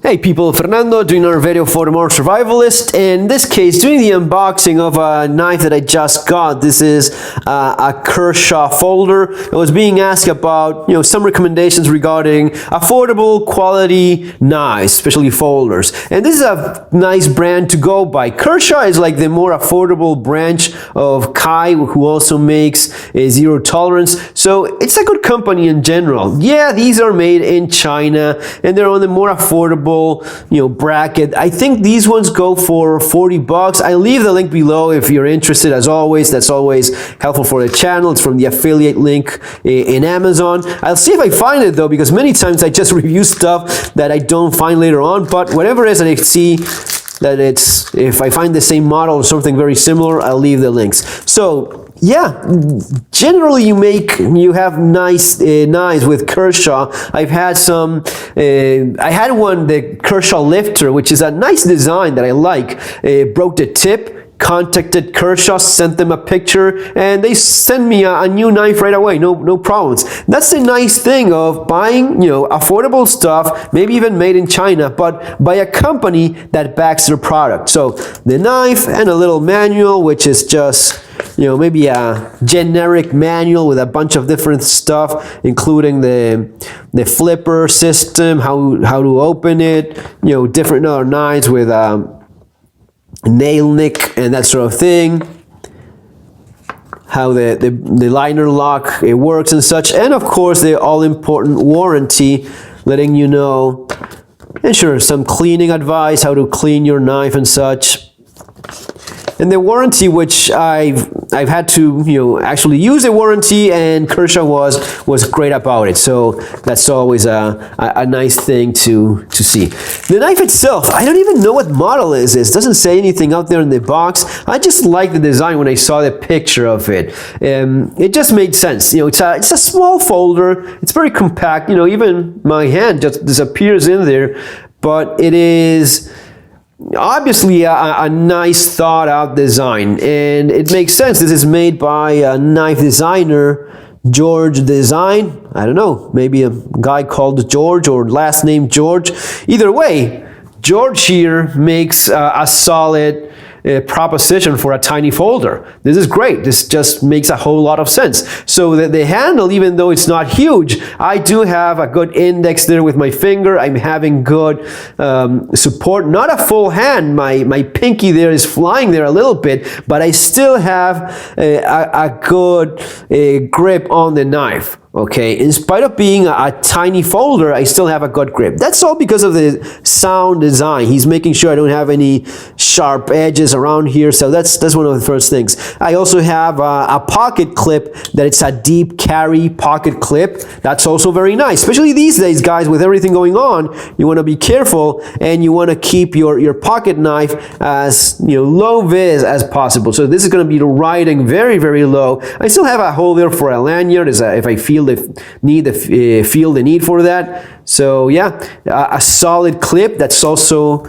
Hey people, Fernando doing another video for the More Survivalist. In this case, doing the unboxing of a knife that I just got. This is a Kershaw folder. I was being asked about, some recommendations regarding affordable quality knives, especially folders. And this is a nice brand to go by. Kershaw is like the more affordable branch of Kai, who also makes a zero tolerance. So it's a good company in general. Yeah, these are made in China and they're on the more affordable bracket. I think these ones go for 40 bucks. I leave the link below if you're interested. As always, that's always helpful for the channel. It's from the affiliate link in Amazon. I'll see if I find it though, because many times I just review stuff that I don't find later on, but whatever it is that I see that if I find the same model or something very similar, I'll leave the links. So yeah, generally you have nice knives with Kershaw. I've had some, I had one, the Kershaw lifter, which is a nice design that I like. Broke the tip, contacted Kershaw, sent them a picture, and they sent me a new knife right away. No problems. That's the nice thing of buying, affordable stuff, maybe even made in China, but by a company that backs their product. So the knife and a little manual, which is just maybe a generic manual with a bunch of different stuff, including the flipper system, how to open it, different other knives with nail nick and that sort of thing, how the liner lock it works and such, and of course the all-important warranty, letting you know, and sure, some cleaning advice, how to clean your knife and such. And the warranty, which I've had to actually use a warranty, and Kershaw was great about it. So that's always a nice thing to see. The knife itself, I don't even know what model is this. It doesn't say anything out there in the box. I just like the design when I saw the picture of it. It just made sense. It's a small folder. It's very compact. Even my hand just disappears in there, but it is obviously a nice thought out design, and it makes sense. This is made by a knife designer, George Design. I don't know, maybe a guy called George or last name George. Either way, George here makes a solid proposition for a tiny folder. This is great. This just makes a whole lot of sense. So the handle, even though it's not huge, I do have a good index there with my finger. I'm having good support. Not a full hand. My pinky there is flying there a little bit, but I still have a good grip on the knife. Okay, in spite of being a tiny folder, I still have a good grip. That's all because of the sound design. He's making sure I don't have any sharp edges around here, so that's one of the first things. I also have a pocket clip that it's a deep carry pocket clip. That's also very nice, especially these days, guys, with everything going on. You want to be careful, and you want to keep your pocket knife as low vis as possible. So this is going to be riding very, very low. I still have a hole there for a lanyard if I feel the need for that. So yeah, a solid clip that's also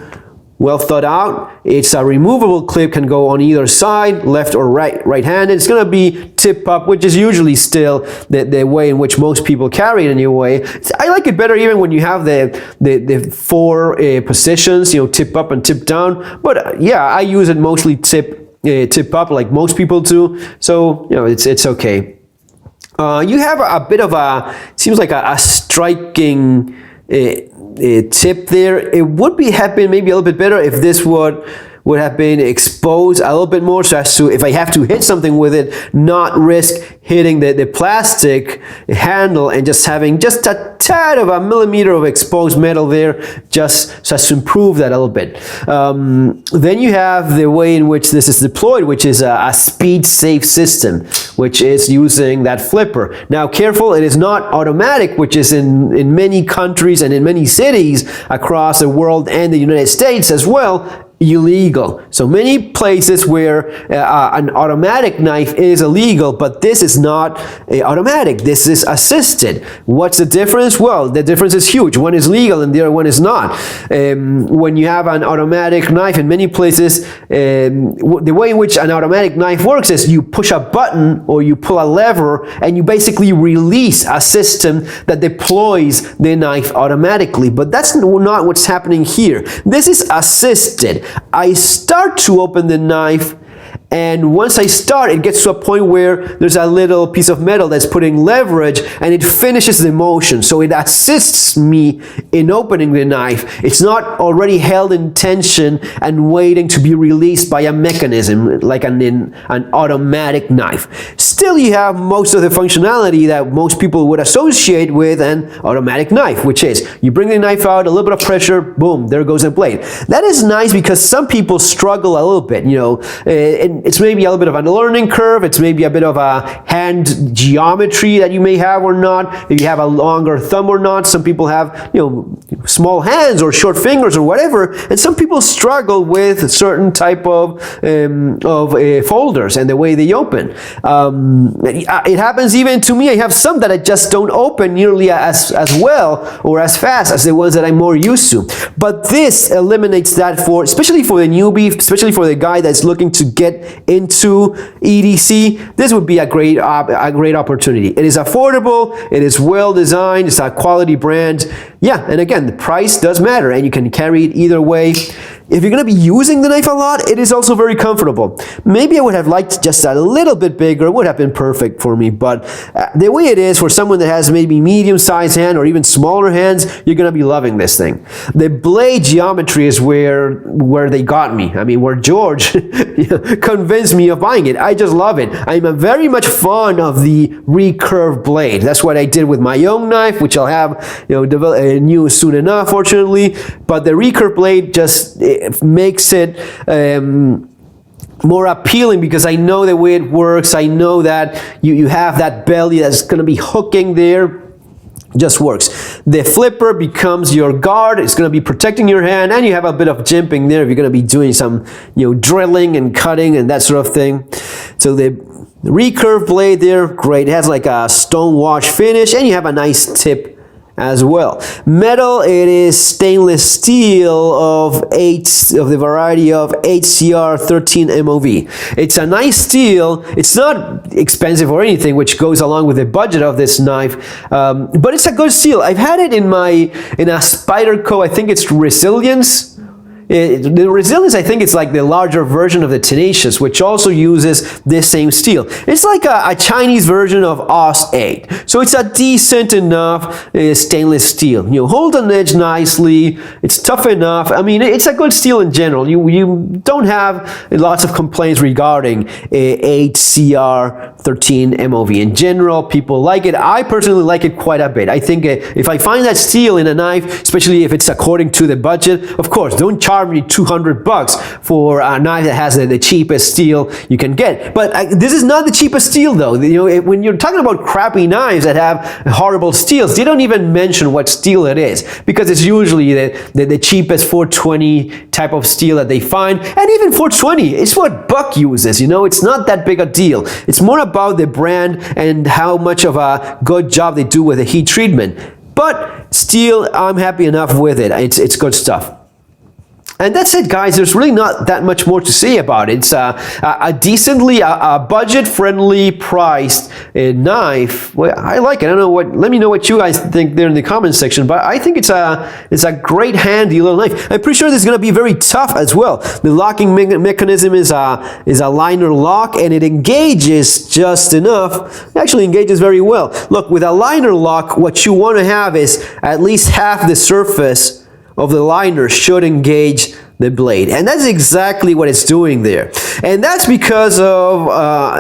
well thought out. It's a removable clip, can go on either side, left or right-handed. It's gonna be tip up, which is usually still the way in which most people carry it anyway. I like it better even when you have the four positions, tip up and tip down. But yeah, I use it mostly tip up like most people do. So it's okay. You have a bit of seems like a striking tip there. It would have been maybe a little bit better if this would have been exposed a little bit more, so as to, if I have to hit something with it, not risk hitting the plastic handle and just having just a tad of a millimeter of exposed metal there, just so as to improve that a little bit. Then you have the way in which this is deployed, which is a speed safe system, which is using that flipper. Now careful, it is not automatic, which is in many countries and in many cities across the world and the United States as well. illegal. So many places where an automatic knife is illegal, but this is not automatic. This is assisted. What's the difference? Well, the difference is huge. One is legal and the other one is not. When you have an automatic knife in many places, the way in which an automatic knife works is you push a button or you pull a lever and you basically release a system that deploys the knife automatically. But that's not what's happening here. This is assisted. I start to open the knife, and once I start, it gets to a point where there's a little piece of metal that's putting leverage, and it finishes the motion. So it assists me in opening the knife. It's not already held in tension and waiting to be released by a mechanism like an automatic knife. Still, you have most of the functionality that most people would associate with an automatic knife, which is you bring the knife out, a little bit of pressure, boom, there goes the blade. That is nice because some people struggle a little bit, you know, it's maybe a little bit of a learning curve. It's maybe a bit of a hand geometry that you may have or not. If you have a longer thumb or not. Some people have, you know, small hands or short fingers or whatever. And some people struggle with a certain type of folders and the way they open. It happens even to me. I have some that I just don't open nearly as well or as fast as the ones that I'm more used to. But this eliminates that especially for the newbie, especially for the guy that's looking to get into EDC. This would be a great opportunity. It is affordable, it is well designed, it's a quality brand. Yeah, and again, the price does matter, and you can carry it either way. If you're going to be using the knife a lot, it is also very comfortable. Maybe I would have liked just a little bit bigger. It would have been perfect for me, but the way it is for someone that has maybe medium-sized hand or even smaller hands, you're going to be loving this thing. The blade geometry is where they got me. I mean, where George convinced me of buying it. I just love it. I'm very much fond of the Recurve Blade. That's what I did with my own knife, which I'll have, you know, new soon enough, fortunately. But the Recurve Blade just makes it more appealing because I know the way it works. I know that you have that belly that's going to be hooking there. Just works. The flipper becomes your guard. It's going to be protecting your hand, and you have a bit of jimping there if you're going to be doing some, you know, drilling and cutting and that sort of thing. So the Recurve Blade there, great. It has like a stone wash finish, and you have a nice tip as well. Metal, it is stainless steel of the variety of HCR 13 MOV. It's a nice steel. It's not expensive or anything, which goes along with the budget of this knife, but it's a good steel. I've had it in a Spyderco, I think it's Resilience. The Resilience, I think it's like the larger version of the Tenacious, which also uses this same steel. It's like a Chinese version of Aus 8. So it's a decent enough stainless steel. You know, hold an edge nicely. It's tough enough. I mean, it's a good steel in general. You don't have lots of complaints regarding HCR 13 MOV. In general, people like it. I personally like it quite a bit. I think if I find that steel in a knife, especially if it's according to the budget, of course, don't charge me $200 for a knife that has the cheapest steel you can get. But this is not the cheapest steel, though. You know, when you're talking about crappy knives that have horrible steels, they don't even mention what steel it is because it's usually the cheapest 420 type of steel that they find. And even 420, it's what Buck uses. You know, it's not that big a deal. It's more about the brand and how much of a good job they do with the heat treatment. But still, I'm happy enough with it. It's good stuff. And that's it, guys. There's really not that much more to say about it. It's a decently budget-friendly priced knife. Well, I like it. I don't know what. Let me know what you guys think there in the comments section. But I think it's a great handy little knife. I'm pretty sure this is going to be very tough as well. The locking mechanism is a liner lock, and it engages just enough. It actually engages very well. Look, with a liner lock, what you want to have is at least half the surface of the liner should engage the blade, and that's exactly what it's doing there. And that's because of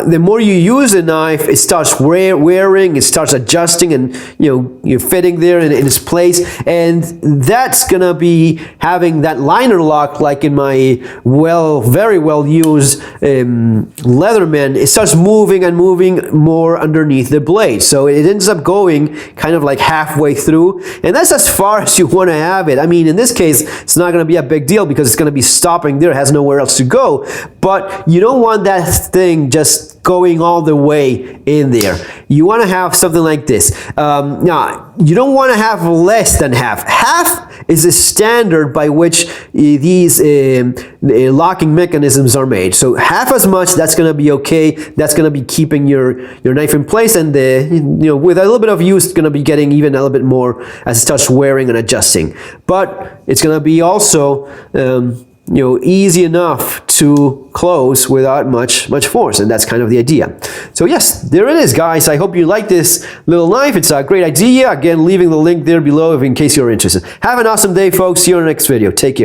the more you use the knife, it starts wearing, it starts adjusting, and you're fitting there in its place, and that's gonna be having that liner lock like in my very well used Leatherman. It starts moving and moving more underneath the blade, so it ends up going kind of like halfway through, and that's as far as you want to have it. I mean, in this case, it's not going to be a big deal because because it's going to be stopping there, it has nowhere else to go. But you don't want that thing just going all the way in there. You want to have something like this. Now, you don't want to have less than half. Half is a standard by which these locking mechanisms are made. So half as much, that's going to be okay. That's going to be keeping your knife in place, and with a little bit of use, it's going to be getting even a little bit more as it starts wearing and adjusting. But it's going to be also easy enough to close without much force, and that's kind of the idea. So yes, there it is, guys. I hope you like this little knife. It's a great idea. Again, leaving the link there below in case you're interested. Have an awesome day, folks. See you in the next video. Take care.